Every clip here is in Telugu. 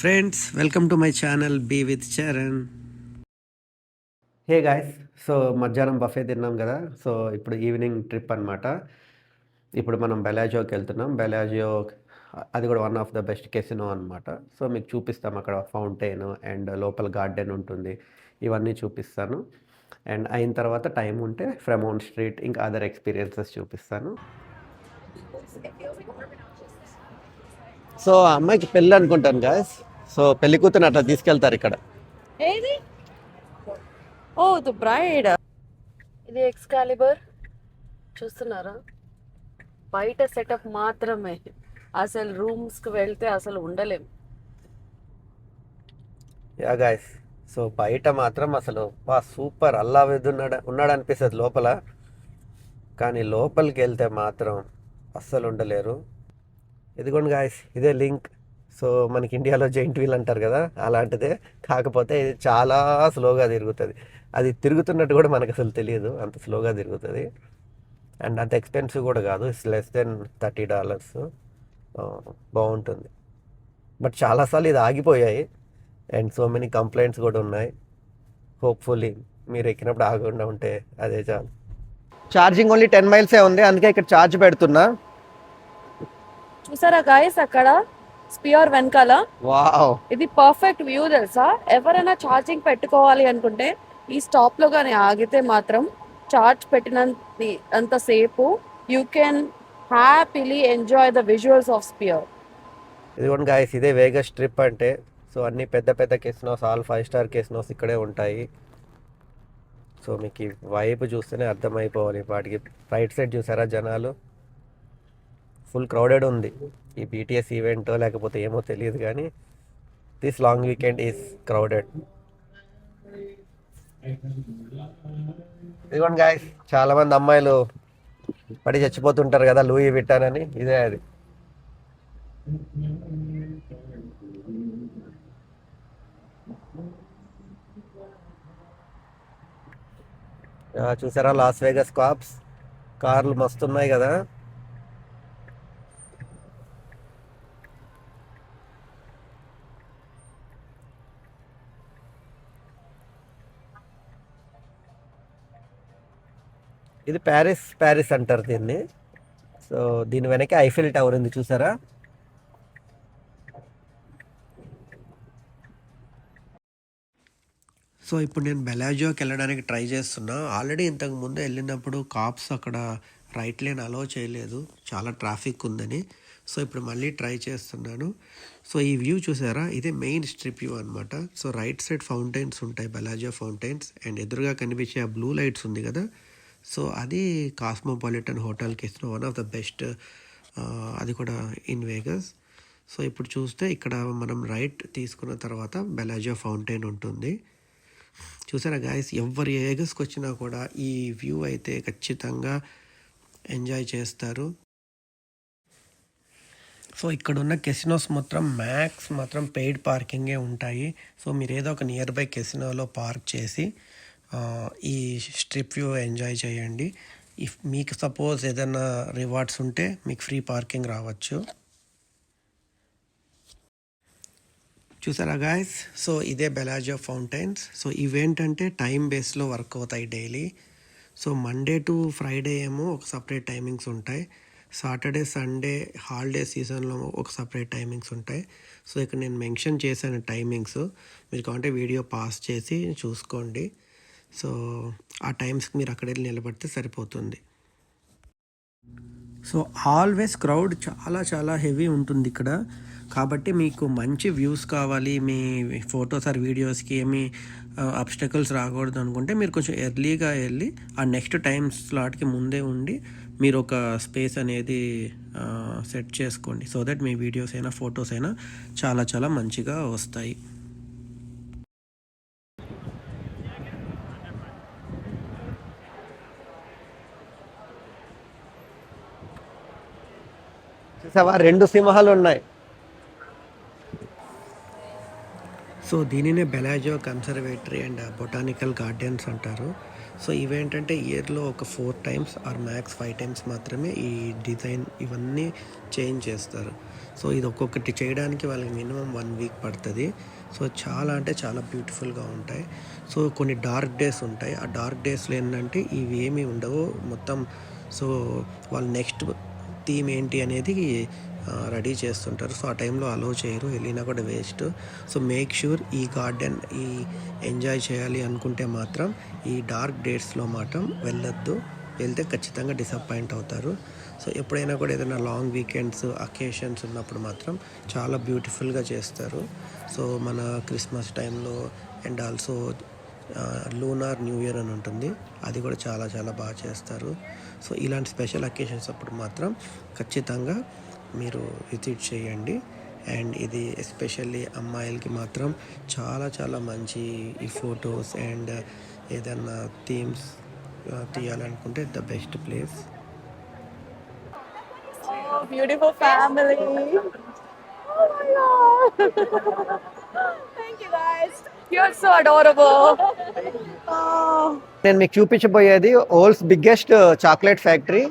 Friends, welcome to my channel be with Charan. Hey guys, so మధ్యాహ్నం బఫే తిన్నాం కదా. సో ఇప్పుడు ఈవినింగ్ ట్రిప్ అనమాట. ఇప్పుడు మనం బెలాజియోకి వెళ్తున్నాం. బెలాజియో అది కూడా one of the best casino అనమాట. సో మీకు చూపిస్తాం, అక్కడ ఫౌంటైన్ అండ్ లోపల గార్డెన్ ఉంటుంది, ఇవన్నీ చూపిస్తాను. అండ్ అయిన తర్వాత టైం ఉంటే ఫ్రెమౌంట్ స్ట్రీట్ ఇంకా అదర్ ఎక్స్పీరియన్సెస్ చూపిస్తాను. సో అమ్మాయికి పెళ్ళి అనుకుంటాను గాయస్. సో పెళ్లి కూతురు అట్లా తీసుకెళ్తారు ఇక్కడ. ఏది? ఓ ద బ్రైడ్. ఇది ఎక్స్కాలిబర్ చూస్తున్నారా? బయట సెటప్ మాత్రమే, అసలు రూమ్స్ కి వెళ్తే అసలు ఉండలేం. యా గాయస్, సో బయట మాత్రం అసలు సూపర్ అల్లావేద్ ఉన్నాడు అనిపిస్తుంది లోపల, కానీ లోపలికి వెళ్తే మాత్రం అస్సలు ఉండలేరు. ఇదిగోండి గాయస్, ఇదే లింక్. సో మనకి ఇండియాలో జైంట్ వీల్ అంటారు కదా, అలాంటిదే. కాకపోతే ఇది చాలా స్లోగా తిరుగుతుంది. అది తిరుగుతున్నట్టు కూడా మనకు అసలు తెలియదు, అంత స్లోగా తిరుగుతుంది. అండ్ అంత ఎక్స్పెన్సివ్ కూడా కాదు, ఇట్స్ లెస్ దెన్ $30. బాగుంటుంది. బట్ చాలాసార్లు ఇది ఆగిపోయాయి అండ్ సో మెనీ కంప్లైంట్స్ కూడా ఉన్నాయి. హోప్ఫుల్లీ మీరు ఎక్కినప్పుడు ఆగకుండా ఉంటే అదే చాలు. ఛార్జింగ్ ఓన్లీ 10 miles ఉంది, అందుకే ఇక్కడ ఛార్జ్ పెడుతున్నా. చూసారా గాయస్, అక్కడ స్పియర్ వెనకాల వావ్, ఇది పర్ఫెక్ట్ వ్యూ తెలుసా. ఎవరైనా ఛార్జింగ్ పెట్టుకోవాలి అనుకుంటే ఈ స్టాప్ లో కానీ ఆగితే మాత్రం ఛార్జ్ పెట్టినంత సేపు you can happily enjoy the visuals of sphere. ఇదిగోండి గాయస్, ఇదే వేగస్ ట్రిప్ అంటే. సో అన్ని పెద్ద పెద్ద కెసినోస్, ఆల్ 5-star కెసినోస్ ఇక్కడే ఉంటాయి. సో మీకు ఈ వైపు చూస్తేనే అర్థమైపోవాలి. వాటికి రైట్ సైడ్ చూసారా, జనాలు ఫుల్ క్రౌడెడ్ ఉంది. ఈ BTS ఈవెంట్ లేకపోతే ఏమో తెలియదు, కానీ this long weekend is crowded. ఇదిగోండి గాయస్, చాలామంది అమ్మాయిలు పడి చచ్చిపోతుంటారు కదా లూయి విట్టాన్ అని, ఇదే అది. చూసారా లాస్ వేగస్ కాప్స్, కార్లు మస్తున్నాయి కదా. ఇది ప్యారిస్ అంటారు దీన్ని. సో దీని వెనక ఐఫిల్ టవర్ ఉంది చూసారా. సో ఇప్పుడు నేను బెలాజియోకి వెళ్ళడానికి ట్రై చేస్తున్నా. ఆల్రెడీ ఇంతకు ముందు వెళ్ళినప్పుడు కాప్స్ అక్కడ రైట్ లేన్ అలో చేయలేదు, చాలా ట్రాఫిక్ ఉందని. సో ఇప్పుడు మళ్ళీ ట్రై చేస్తున్నాను. సో ఈ వ్యూ చూసారా, ఇదే మెయిన్ స్ట్రిప్ వ్యూ అనమాట. సో రైట్ సైడ్ ఫౌంటైన్స్ ఉంటాయి, బెలాజియో ఫౌంటైన్స్, అండ్ ఎదురుగా కనిపించే ఆ బ్లూ లైట్స్ ఉంది కదా. సో అది cosmopolitan hotel casino, one of the best, అది కూడా ఇన్ వేగస్. సో ఇప్పుడు చూస్తే ఇక్కడ మనం రైట్ తీసుకున్న తర్వాత బెలాజియో ఫౌంటైన్ ఉంటుంది. చూసారా గాయస్, ఎవరి వేగస్కి వచ్చినా కూడా ఈ వ్యూ అయితే ఖచ్చితంగా ఎంజాయ్ చేస్తారు. సో ఇక్కడ ఉన్న కెసినోస్ మాత్రం పెయిడ్ పార్కింగే ఉంటాయి. సో మీరు ఏదో ఒక నియర్ బై కెసినోలో పార్క్ చేసి ఈ స్ట్రిప్ వ్యూ ఎంజాయ్ చేయండి. ఇఫ్ మీకు సపోజ్ ఏదైనా రివార్డ్స్ ఉంటే మీకు ఫ్రీ పార్కింగ్ రావచ్చు. చూసారా గాయస్, సో ఇదే బెలాజియో ఫౌంటైన్స్. సో ఇవేంటంటే టైం బేస్లో వర్క్ అవుతాయి daily. So Monday to Friday ఏమో ఒక సపరేట్ టైమింగ్స్ ఉంటాయి, సాటర్డే సండే హాలిడే సీజన్లో ఒక సపరేట్ టైమింగ్స్ ఉంటాయి. సో ఇక్కడ నేను మెన్షన్ చేశాను టైమింగ్స్, మీరు కావాలంటే వీడియో పాస్ చేసి చూసుకోండి. సో ఆ టైమ్స్కి మీరు అక్కడ వెళ్ళి నిలబడితే సరిపోతుంది. సో ఆల్వేస్ క్రౌడ్ చాలా చాలా హెవీ ఉంటుంది ఇక్కడ. కాబట్టి మీకు మంచి వ్యూస్ కావాలి, మీ ఫొటోస్ ఆర్ వీడియోస్కి ఏమి అబ్స్టకల్స్ రాకూడదు అనుకుంటే మీరు కొంచెం ఎర్లీగా వెళ్ళి ఆ నెక్స్ట్ టైం స్లాట్కి ముందే ఉండి మీరు ఒక స్పేస్ అనేది సెట్ చేసుకోండి. సో దట్ మీ వీడియోస్ అయినా ఫొటోస్ అయినా చాలా చాలా మంచిగా వస్తాయి. చూసావా, 2 సింహాలు ఉన్నాయి. సో దీనినే బెలాజియో కన్సర్వేటరీ అండ్ బొటానికల్ గార్డెన్స్ అంటారు. సో ఇవేంటంటే ఇయర్లో ఒక 4 టైమ్స్ ఆర్ మ్యాక్స్ 5 టైమ్స్ మాత్రమే ఈ డిజైన్ ఇవన్నీ చేంజ్ చేస్తారు. సో ఇది ఒక్కొక్కటి చేయడానికి వాళ్ళకి మినిమం 1 వీక్ పడుతుంది. సో చాలా అంటే చాలా బ్యూటిఫుల్గా ఉంటాయి. సో కొన్ని డార్క్ డేస్ ఉంటాయి. ఆ డార్క్ డేస్లో ఏంటంటే ఇవి ఏమీ ఉండవు మొత్తం. సో వాళ్ళు నెక్స్ట్ థీమ్ ఏంటి అనేది రెడీ చేస్తుంటారు. సో ఆ టైంలో అలో చేయరు, వెళ్ళినా కూడా వేస్ట్. సో మేక్ ష్యూర్ ఈ గార్డెన్ ఈ ఎంజాయ్ చేయాలి అనుకుంటే మాత్రం ఈ డార్క్ డేట్స్లో మాత్రం వెళ్ళొద్దు. వెళ్తే ఖచ్చితంగా డిసప్పాయింట్ అవుతారు. సో ఎప్పుడైనా కూడా ఏదైనా లాంగ్ వీకెండ్స్ అకేషన్స్ ఉన్నప్పుడు మాత్రం చాలా బ్యూటిఫుల్గా చేస్తారు. సో మన క్రిస్మస్ టైంలో and also lunar new year అని ఉంటుంది, అది కూడా చాలా చాలా బాగా చేస్తారు. సో ఇలాంటి స్పెషల్ అకేషన్స్ అప్పుడు మాత్రం ఖచ్చితంగా మీరు విజిట్ చేయండి. అండ్ ఇది ఎస్పెషల్లీ అమ్మాయిలకి మాత్రం చాలా చాలా మంచి ఈ ఫొటోస్ అండ్ ఏదన్నా థీమ్స్ తీయాలనుకుంటే the best place. Beautiful family. Oh my God. Thank you guys. You're so adorable. Oh. నేను మీకు చూపించబోయేది world's biggest chocolate factory.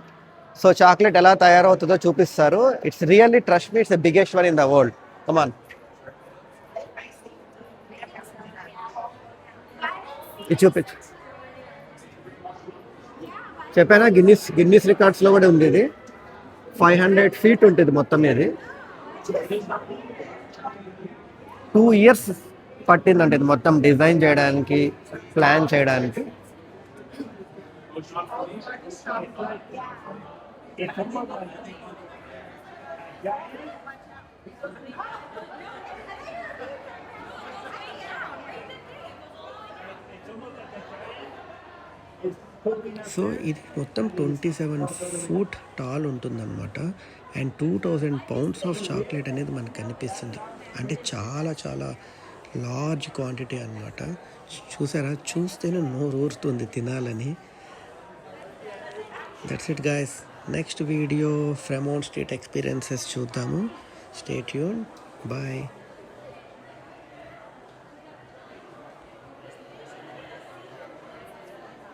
So chocolate ఎలా తయారవుతుందో చూపిస్తారు. It's really trust me, it's the biggest one in the world. Come on, ఇది చూపించు. చెప్పానా గిన్నిస్ రికార్డ్స్లో కూడా ఉంది. ఇది 500 feet ఉంటుంది మొత్తం. ఇది 2 years పట్టిందంటే ఇది మొత్తం డిజైన్ చేయడానికి, ప్లాన్ చేయడానికి. సో ఇది మొత్తం 27 feet టాల్ ఉంటుందన్నమాట. అండ్ 2000 pounds ఆఫ్ చాక్లెట్ అనేది మనకు కనిపిస్తుంది. అంటే చాలా చాలా లార్జ్ క్వాంటిటీ అన్నమాట. చూసారా, చూస్తేనే నోరు ఊరుతుంది తినాలని. That's it guys. Next video Fremont street experiences చూద్దాము. Stay tune. బాయ్.